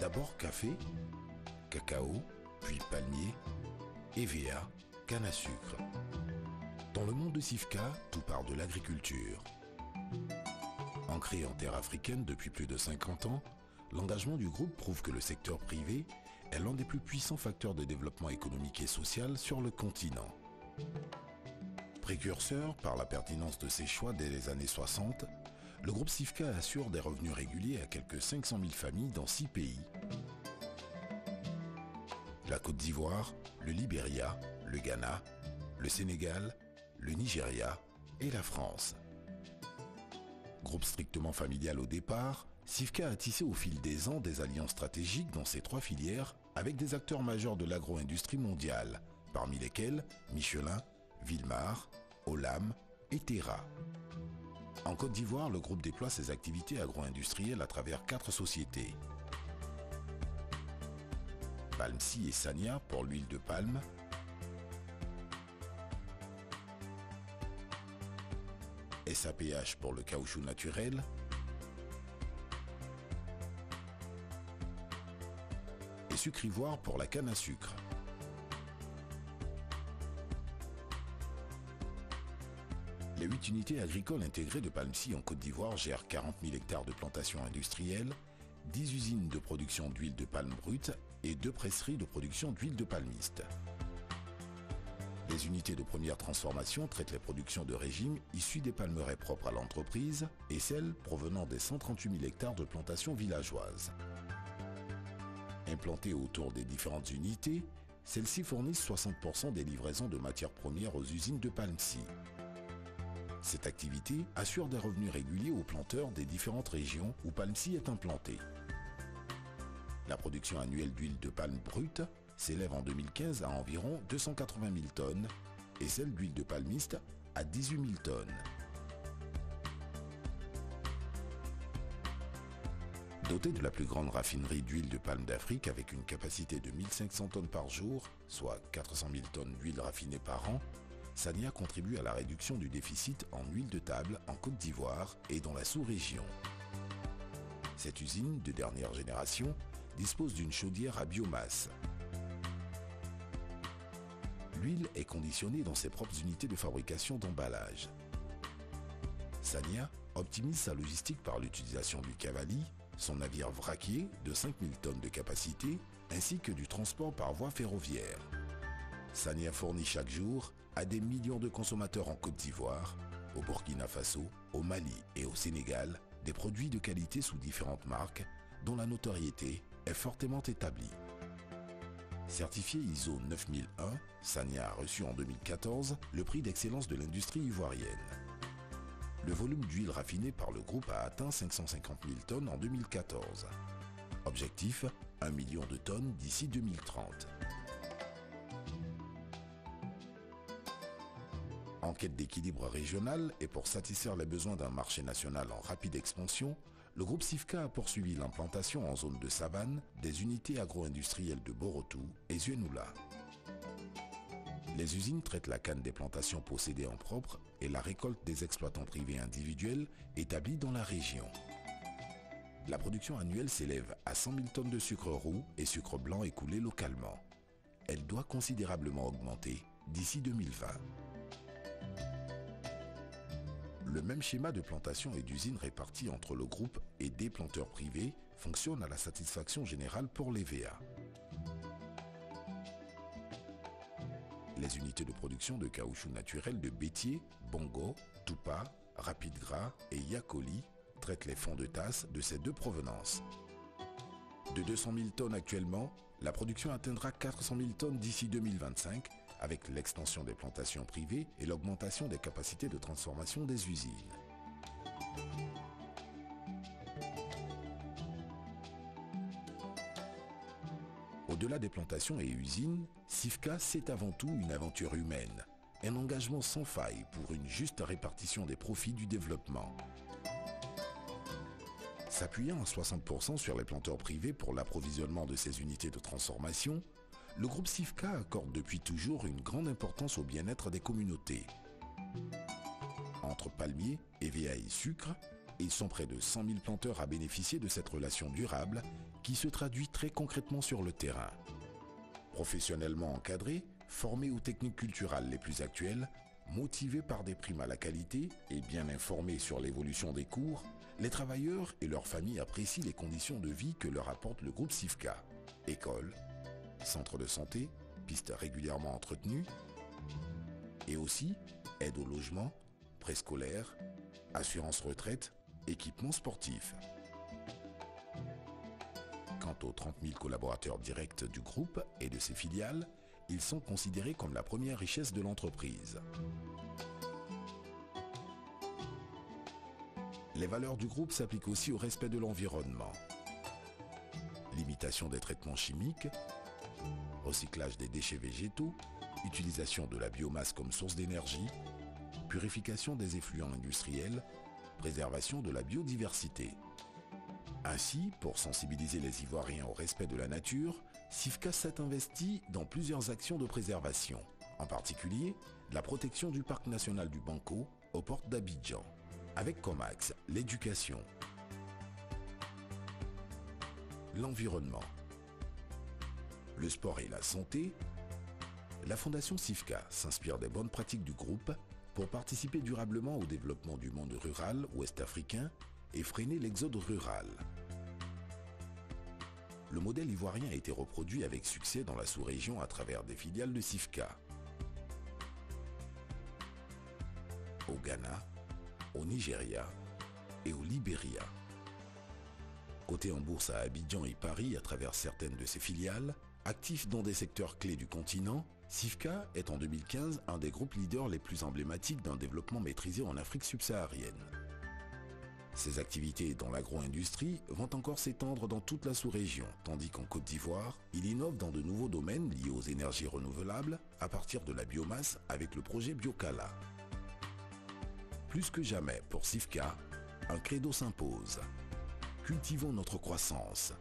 D'abord café, cacao, puis palmier, EVA, canne à sucre. Dans le monde de Sifka, tout part de l'agriculture. Ancré en terre africaine depuis plus de 50 ans, l'engagement du groupe prouve que le secteur privé est l'un des plus puissants facteurs de développement économique et social sur le continent. Précurseur par la pertinence de ses choix dès les années 60, le groupe Sifka assure des revenus réguliers à quelques 500 000 familles dans 6 pays. La Côte d'Ivoire, le Libéria, le Ghana, le Sénégal, le Nigeria et la France. Groupe strictement familial au départ, Sifka a tissé au fil des ans des alliances stratégiques dans ces 3 filières avec des acteurs majeurs de l'agro-industrie mondiale, parmi lesquels Michelin, Wilmar, Olam et Terra. En Côte d'Ivoire, le groupe déploie ses activités agro-industrielles à travers 4 sociétés. Palmsi et Sania pour l'huile de palme, SAPH pour le caoutchouc naturel, et Sucre Ivoire pour la canne à sucre. Les 8 unités agricoles intégrées de Palmsi en Côte d'Ivoire gèrent 40 000 hectares de plantations industrielles, 10 usines de production d'huile de palme brute et 2 presseries de production d'huile de palmiste. Les unités de première transformation traitent les productions de régime issues des palmeraies propres à l'entreprise et celles provenant des 138 000 hectares de plantations villageoises. Implantées autour des différentes unités, celles-ci fournissent 60% des livraisons de matières premières aux usines de Palmsi. Cette activité assure des revenus réguliers aux planteurs des différentes régions où Palmsi est implanté. La production annuelle d'huile de palme brute s'élève en 2015 à environ 280 000 tonnes et celle d'huile de palmiste à 18 000 tonnes. Dotée de la plus grande raffinerie d'huile de palme d'Afrique avec une capacité de 1500 tonnes par jour, soit 400 000 tonnes d'huile raffinée par an, Sania contribue à la réduction du déficit en huile de table en Côte d'Ivoire et dans la sous-région. Cette usine de dernière génération dispose d'une chaudière à biomasse. L'huile est conditionnée dans ses propres unités de fabrication d'emballage. Sania optimise sa logistique par l'utilisation du Cavalli, son navire vraquier de 5000 tonnes de capacité, ainsi que du transport par voie ferroviaire. Sania fournit chaque jour à des millions de consommateurs en Côte d'Ivoire, au Burkina Faso, au Mali et au Sénégal, des produits de qualité sous différentes marques dont la notoriété est fortement établie. Certifié ISO 9001, Sania a reçu en 2014 le prix d'excellence de l'industrie ivoirienne. Le volume d'huile raffinée par le groupe a atteint 550 000 tonnes en 2014. Objectif, 1 million de tonnes d'ici 2030. En quête d'équilibre régional et pour satisfaire les besoins d'un marché national en rapide expansion, le groupe Sifka a poursuivi l'implantation en zone de savane des unités agro-industrielles de Borotou et Zuenoula. Les usines traitent la canne des plantations possédées en propre et la récolte des exploitants privés individuels établis dans la région. La production annuelle s'élève à 100 000 tonnes de sucre roux et sucre blanc écoulés localement. Elle doit considérablement augmenter d'ici 2020. Le même schéma de plantation et d'usines répartis entre le groupe et des planteurs privés fonctionne à la satisfaction générale pour l'EVA. Les unités de production de caoutchouc naturel de Bétier, Bongo, Tupa, Rapide Gras et Yakoli traitent les fonds de tasse de ces 2 provenances. De 200 000 tonnes actuellement, la production atteindra 400 000 tonnes d'ici 2025 avec l'extension des plantations privées et l'augmentation des capacités de transformation des usines. Au-delà des plantations et usines, Sifka, c'est avant tout une aventure humaine, un engagement sans faille pour une juste répartition des profits du développement. S'appuyant à 60% sur les planteurs privés pour l'approvisionnement de ces unités de transformation, le groupe Sifka accorde depuis toujours une grande importance au bien-être des communautés. Entre palmiers, EVA et sucre, ils sont près de 100 000 planteurs à bénéficier de cette relation durable qui se traduit très concrètement sur le terrain. Professionnellement encadrés, formés aux techniques culturales les plus actuelles, motivés par des primes à la qualité et bien informés sur l'évolution des cours, les travailleurs et leurs familles apprécient les conditions de vie que leur apporte le groupe SIFCA. École, centre de santé, pistes régulièrement entretenues et aussi aide au logement, préscolaire, assurance retraite, équipement sportif. Quant aux 30 000 collaborateurs directs du groupe et de ses filiales, ils sont considérés comme la première richesse de l'entreprise. Les valeurs du groupe s'appliquent aussi au respect de l'environnement. Limitation des traitements chimiques, recyclage des déchets végétaux, utilisation de la biomasse comme source d'énergie, purification des effluents industriels, préservation de la biodiversité. Ainsi, pour sensibiliser les Ivoiriens au respect de la nature, SIFCA s'est investi dans plusieurs actions de préservation, en particulier la protection du parc national du Banco aux portes d'Abidjan, avec comme axe l'éducation, l'environnement, le sport et la santé. La Fondation SIFCA s'inspire des bonnes pratiques du groupe pour participer durablement au développement du monde rural ouest-africain et freiner l'exode rural. Le modèle ivoirien a été reproduit avec succès dans la sous-région à travers des filiales de SIFCA. Au Ghana, au Nigeria et au Libéria. Coté en bourse à Abidjan et Paris à travers certaines de ses filiales, actif dans des secteurs clés du continent, SIFCA est en 2015 un des groupes leaders les plus emblématiques d'un développement maîtrisé en Afrique subsaharienne. Ses activités dans l'agro-industrie vont encore s'étendre dans toute la sous-région, tandis qu'en Côte d'Ivoire, il innove dans de nouveaux domaines liés aux énergies renouvelables à partir de la biomasse avec le projet Biocala. Plus que jamais pour SIFCA, un credo s'impose. Cultivons notre croissance,